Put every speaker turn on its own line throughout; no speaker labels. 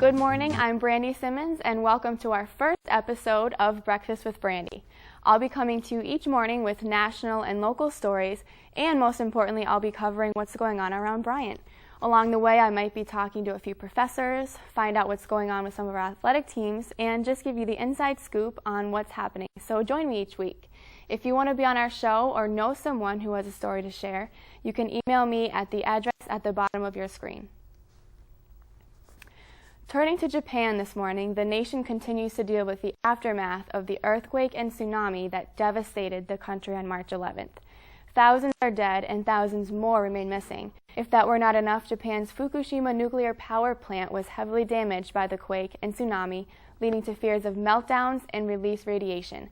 Good morning, I'm Brandie Simmons, and welcome to our first episode of Breakfast with Brandie. I'll be coming to you each morning with national and local stories, and most importantly, I'll be covering what's going on around Bryant. Along the way, I might be talking to a few professors, find out what's going on with some of our athletic teams, and just give you the inside scoop on what's happening. So join me each week. If you want to be on our show or know someone who has a story to share, you can email me at the address at the bottom of your screen. Turning to Japan this morning, the nation continues to deal with the aftermath of the earthquake and tsunami that devastated the country on March 11th. Thousands are dead and thousands more remain missing. If that were not enough, Japan's Fukushima nuclear power plant was heavily damaged by the quake and tsunami, leading to fears of meltdowns and released radiation.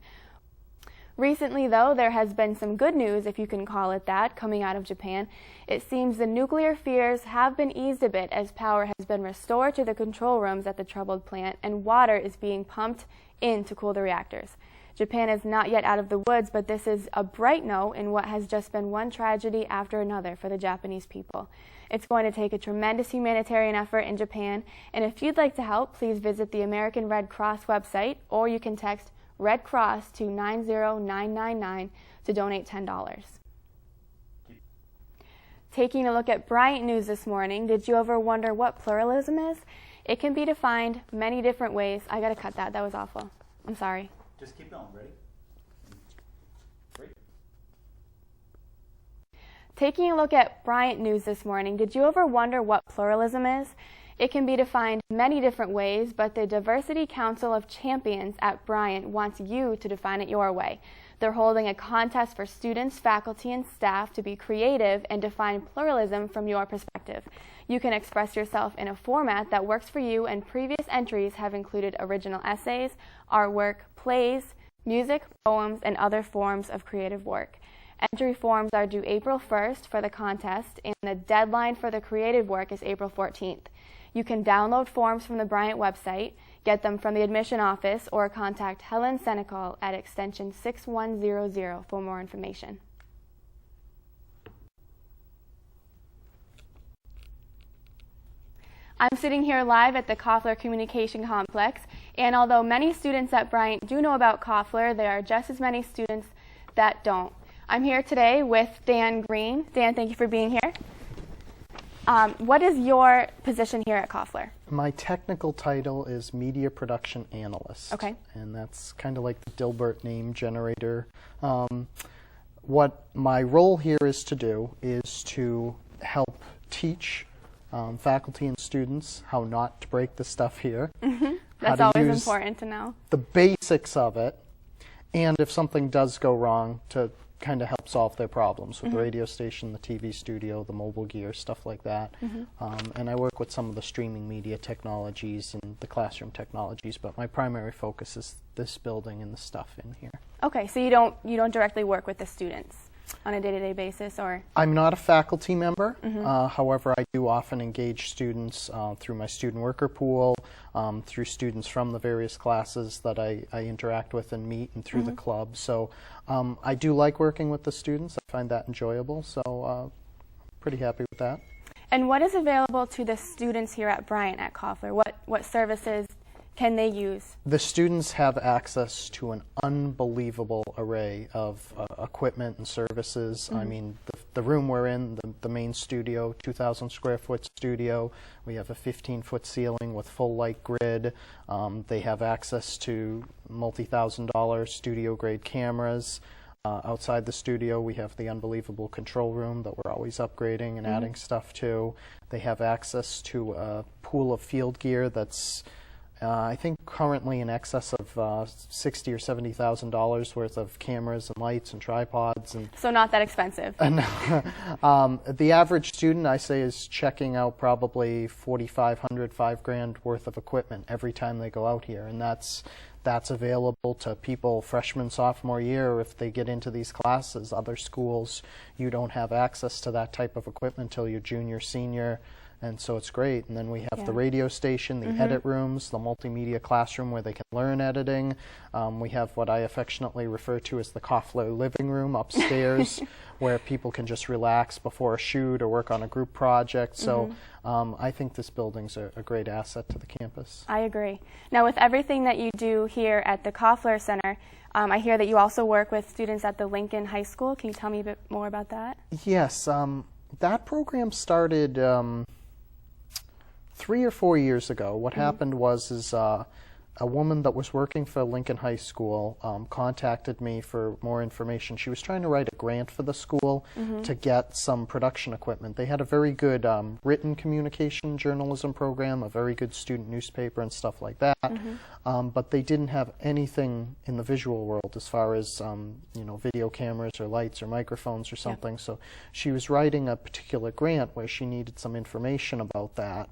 Recently, though, there has been some good news, if you can call it that, coming out of Japan. It seems the nuclear fears have been eased a bit as power has been restored to the control rooms at the troubled plant and water is being pumped in to cool the reactors. Japan is not yet out of the woods, but this is a bright note in what has just been one tragedy after another for the Japanese people. It's going to take a tremendous humanitarian effort in Japan, and if you'd like to help, please visit the American Red Cross website, or you can text Red Cross to 90999 to donate $10. Taking a look at Bryant news this morning, did you ever wonder what pluralism is? It can be defined many different ways. I gotta cut that was awful. I'm sorry.
Just keep going, ready? Great.
Taking a look at Bryant news this morning, did you ever wonder what pluralism is? It can be defined many different ways, but the Diversity Council of Champions at Bryant wants you to define it your way. They're holding a contest for students, faculty, and staff to be creative and define pluralism from your perspective. You can express yourself in a format that works for you, and previous entries have included original essays, artwork, plays, music, poems, and other forms of creative work. Entry forms are due April 1st for the contest, and the deadline for the creative work is April 14th. You can download forms from the Bryant website, get them from the admission office, or contact Helen Senecal at extension 6100 for more information. I'm sitting here live at the Koffler Communication Complex, and although many students at Bryant do know about Koffler, there are just as many students that don't. I'm here today with Dan Green. Dan, thank you for being here. What is your position here at Koffler?
My technical title is Media Production Analyst.
Okay.
And that's kind of like the Dilbert name generator. What my role here is to help teach faculty and students how not to break the stuff here.
Mm-hmm. That's always important to know.
The basics of it, and if something does go wrong, to kind of help solve their problems with the radio station, the TV studio, the mobile gear, stuff like that. And I work with some of the streaming media technologies and the classroom technologies, but my primary focus is this building and the stuff in here.
Okay, so you don't directly work with the students on a day-to-day basis, or?
I'm not a faculty member. However, I do often engage students through my student worker pool, through students from the various classes that I interact with and meet, and through the club. So I do like working with the students. I find that enjoyable, so pretty happy with that.
And what is available to the students here at Bryant at Koffler? What services can they use?
The students have access to an unbelievable array of equipment and services. I mean, the room we're in, the main studio, 2,000 square foot studio, we have a 15-foot ceiling with full light grid. They have access to multi-$1,000 studio grade cameras. Outside the studio, we have the unbelievable control room that we're always upgrading and adding stuff to. They have access to a pool of field gear that's I think currently in excess of $60,000 or $70,000 worth of cameras and lights and tripods. And
so not that expensive.
And the average student, I say, is checking out probably $4,500, $5,000 worth of equipment every time they go out here, and that's available to people freshman, sophomore year if they get into these classes. Other schools, you don't have access to that type of equipment until you're junior, senior. and so it's great. And then we have the
Yeah.
radio station, the edit rooms, the multimedia classroom where they can learn editing. We have what I affectionately refer to as the Koffler living room upstairs where people can just relax before a shoot or work on a group project. So I think this building's a great asset to the campus.
I agree. Now, with everything that you do here at the Koffler Center, I hear that you also work with students at the Lincoln High School. Can you tell me a bit more about that?
Yes, that program started 3 or 4 years ago. What happened was a woman that was working for Lincoln High School contacted me for more information. She was trying to write a grant for the school to get some production equipment. They had a very good written communication journalism program, a very good student newspaper and stuff like that, but they didn't have anything in the visual world as far as video cameras or lights or microphones or something. So she was writing a particular grant where she needed some information about that.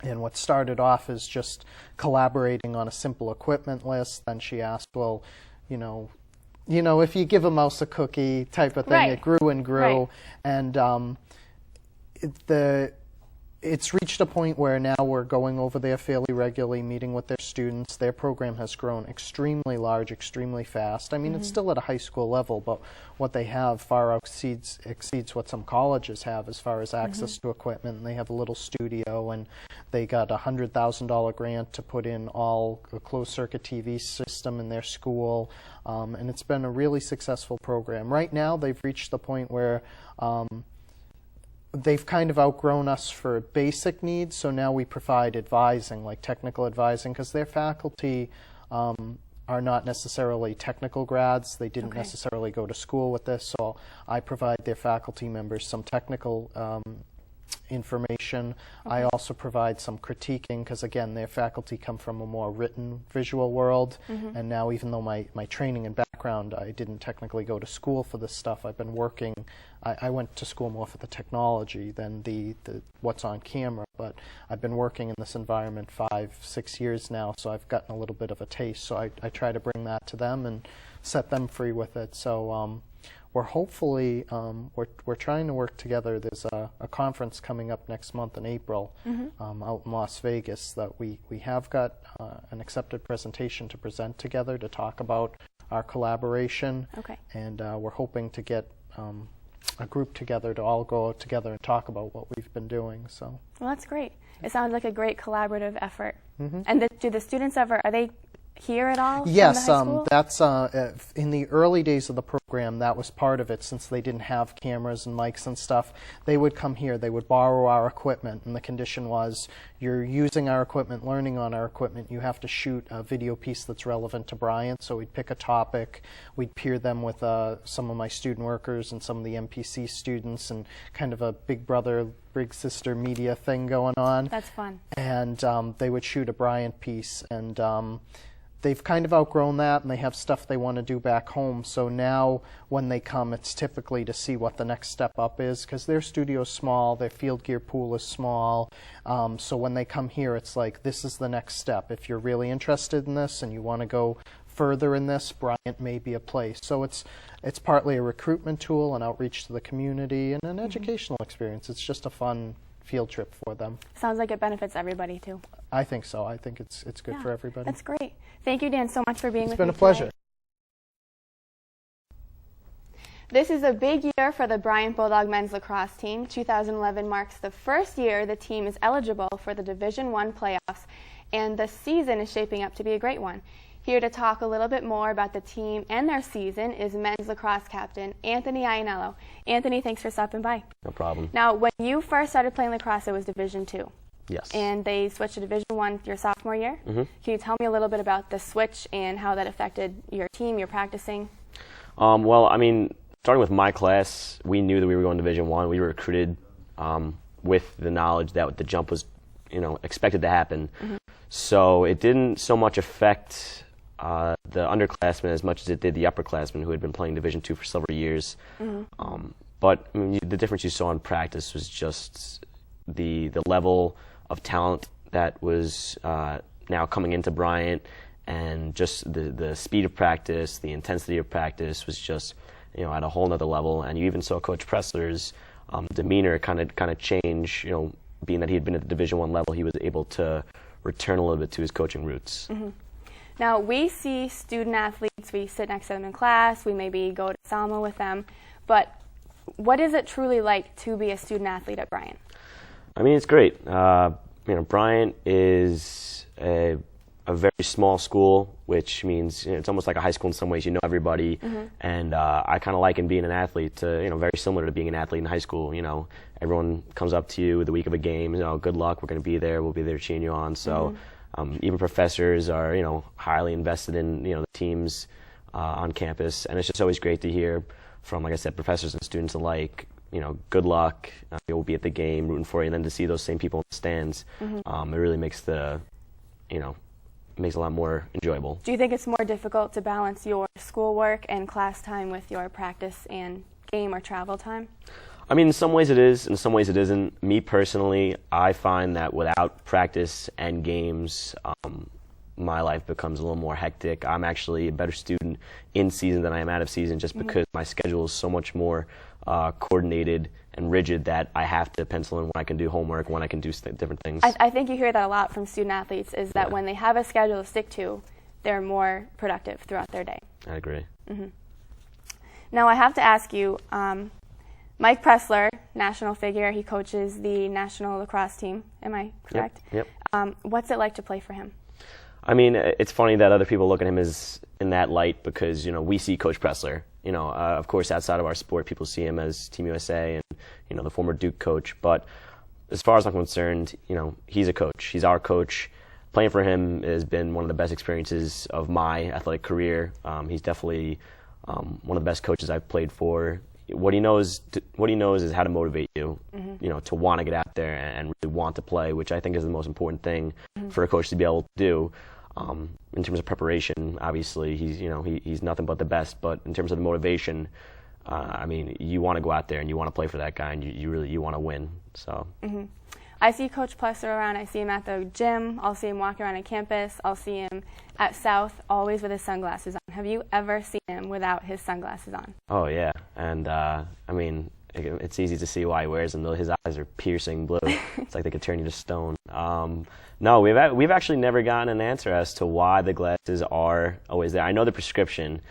And what started off as just collaborating on a simple equipment list, then she asked, well, if you give a mouse a cookie type of thing,
Right.
it grew and grew.
Right.
And it's reached a point where now we're going over there fairly regularly, meeting with their students. Their program has grown extremely large, extremely fast. I mean, it's still at a high school level, but what they have far exceeds what some colleges have as far as access to equipment. And they have a little studio, and they got a $100,000 grant to put in a closed-circuit TV system in their school, and it's been a really successful program. Right now, they've reached the point where they've kind of outgrown us for basic needs, so now we provide advising, like technical advising, because their faculty are not necessarily technical grads. They didn't necessarily go to school with this, so I provide their faculty members some technical information. I also provide some critiquing because, again, their faculty come from a more written visual world, and now even though my training and background, I didn't technically go to school for this stuff, I've been working. I went to school more for the technology than the what's on camera, but I've been working in this environment 5-6 years now, so I've gotten a little bit of a taste, so I try to bring that to them and set them free with it. So we're hopefully, we're trying to work together. There's a conference coming up next month in April out in Las Vegas that we have got an accepted presentation to present together to talk about our collaboration.
Okay.
And we're hoping to get a group together to all go out together and talk about what we've been doing. So. Well,
that's great. It sounds like a great collaborative effort. And do the students are they here at all?
Yes,
from the high school?
that's in the early days of the program, that was part of it. Since they didn't have cameras and mics and stuff, they would come here, they would borrow our equipment, and the condition was you're using our equipment, learning on our equipment, you have to shoot a video piece that's relevant to Bryant. So we'd pick a topic, we'd peer them with some of my student workers and some of the MPC students, and kind of a big brother, big sister media thing going on.
That's fun.
And they would shoot a Bryant piece, and they've kind of outgrown that, and they have stuff they want to do back home. So now when they come, it's typically to see what the next step up is, because their studio's small, their field gear pool is small. So when they come here, it's like, this is the next step. If you're really interested in this and you want to go further in this, Bryant may be a place. So it's partly a recruitment tool, an outreach to the community, and an educational experience. It's just a fun field trip for them.
Sounds like it benefits everybody too.
I think so. I think it's good for everybody.
That's great. Thank you, Dan, so much for being with me.
It's been a pleasure.
Today. This is a big year for the Bryant Bulldog men's lacrosse team. 2011 marks the first year the team is eligible for the Division I playoffs, and the season is shaping up to be a great one. Here to talk a little bit more about the team and their season is men's lacrosse captain Anthony Iannello. Anthony, thanks for stopping by.
No problem.
Now, when you first started playing lacrosse, it was Division II.
Yes.
And they switched to Division I your sophomore year. Can you tell me a little bit about the switch and how that affected your team, your practicing?
Well, I mean, starting with my class, we knew that we were going to Division I. We were recruited with the knowledge that the jump was, expected to happen. So it didn't so much affect the underclassmen as much as it did the upperclassmen who had been playing Division II for several years. But I mean, the difference you saw in practice was just the level of talent that was now coming into Bryant, and just the speed of practice, the intensity of practice was just at a whole nother level. And you even saw Coach Pressler's demeanor kind of change. You know, being that he had been at the Division I level, he was able to return a little bit to his coaching roots.
Mm-hmm. Now, we see student athletes, we sit next to them in class, we maybe go to Salma with them, but what is it truly like to be a student athlete at Bryant?
I mean, it's great. You know, Bryant is a very small school, which means, you know, it's almost like a high school in some ways. You know everybody, and I kind of liken being an athlete to, you know, very similar to being an athlete in high school. You know, everyone comes up to you the week of a game. You know, good luck. We're going to be there. We'll be there cheering you on. So even professors are, you know, highly invested in, you know, the teams on campus, and it's just always great to hear from, like I said, professors and students alike. You know, good luck. You'll be at the game rooting for you, and then to see those same people in the stands, it really makes makes it a lot more enjoyable. Do
you think it's more difficult to balance your schoolwork and class time with your practice and game or travel time?
I mean, in some ways it is, in some ways it isn't. Me personally, I find that without practice and games, my life becomes a little more hectic. I'm actually a better student in season than I am out of season, just because my schedule is so much more coordinated and rigid that I have to pencil in when I can do homework, when I can do different things.
I think you hear that a lot from student athletes, is that when they have a schedule to stick to, they're more productive throughout their day.
I agree.
Now I have to ask you, Mike Pressler, national figure, he coaches the national lacrosse team, am I correct?
Yep.
What's it like to play for him?
I mean, it's funny that other people look at him as in that light because, you know, we see Coach Pressler. You know, of course, outside of our sport, people see him as Team USA and, you know, the former Duke coach. But as far as I'm concerned, you know, he's a coach. He's our coach. Playing for him has been one of the best experiences of my athletic career. He's definitely one of the best coaches I've played for. What he knows is how to motivate you, you know, to want to get out there and really want to play, which I think is the most important thing for a coach to be able to do. In terms of preparation, obviously he's nothing but the best. But in terms of the motivation, I mean, you want to go out there and you want to play for that guy, and you want to win. So.
I see Coach Plesser around. I see him at the gym. I'll see him walking around on campus. I'll see him at South, always with his sunglasses on. Have you ever seen him without his sunglasses on?
Oh, yeah. And, I mean, it's easy to see why he wears them. His eyes are piercing blue. It's like they could turn you to stone. No, we've actually never gotten an answer as to why the glasses are always there. I know the prescription,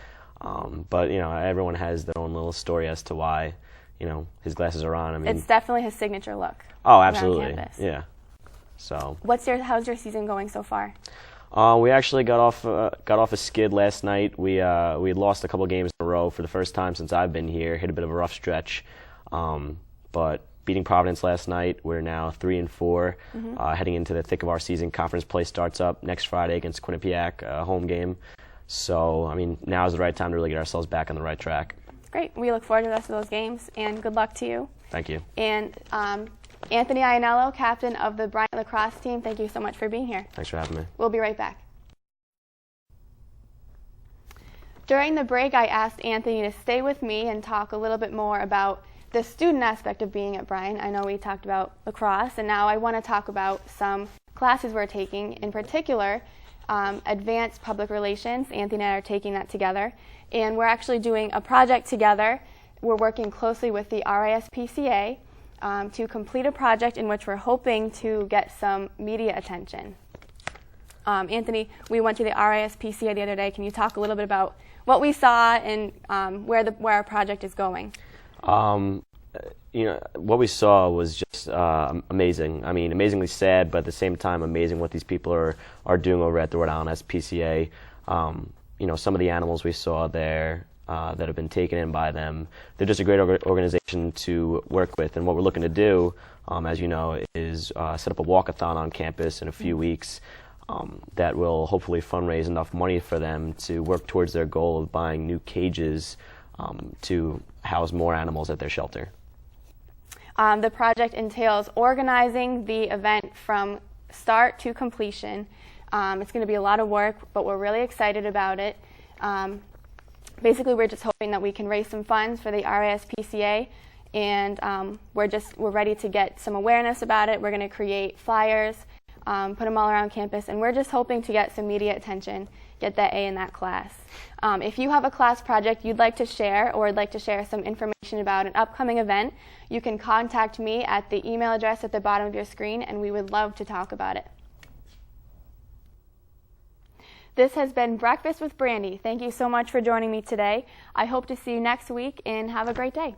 but, you know, everyone has their own little story as to why, you know, his glasses are on. I mean,
it's definitely his signature look.
Oh, absolutely. Yeah. So.
How's your season going so far?
We actually got off a skid last night. We had lost a couple games in a row for the first time since I've been here. Hit a bit of a rough stretch, but beating Providence last night, we're now 3-4, heading into the thick of our season. Conference play starts up next Friday against Quinnipiac, a home game. So, I mean, now is the right time to really get ourselves back on the right track.
Great. We look forward to the rest of those games, and good luck to you.
Thank you.
And Anthony Iannello, captain of the Bryant lacrosse team, thank you so much for being here.
Thanks for having me.
We'll be right back. During the break, I asked Anthony to stay with me and talk a little bit more about the student aspect of being at Bryant. I know we talked about lacrosse, and now I want to talk about some classes we're taking, in particular, advanced public relations. Anthony and I are taking that together, and we're actually doing a project together. We're working closely with the RISPCA to complete a project in which we're hoping to get some media attention. Anthony, we went to the RISPCA the other day. Can you talk a little bit about what we saw and where our project is going?
You know, what we saw was just amazing. I mean, amazingly sad, but at the same time, amazing what these people are doing over at the Rhode Island SPCA. You know, some of the animals we saw there that have been taken in by them, they're just a great organization to work with. And what we're looking to do, as you know, is set up a walkathon on campus in a few weeks that will hopefully fundraise enough money for them to work towards their goal of buying new cages to house more animals at their shelter.
The project entails organizing the event from start to completion. It's going to be a lot of work, but we're really excited about it. Basically, we're just hoping that we can raise some funds for the RISPCA, and we're ready to get some awareness about it. We're going to create flyers, put them all around campus, and we're just hoping to get some media attention get that A in that class. If you have a class project you'd like to share or would like to share some information about an upcoming event, you can contact me at the email address at the bottom of your screen, and we would love to talk about it. This has been Breakfast with Brandie. Thank you so much for joining me today. I hope to see you next week, and have a great day.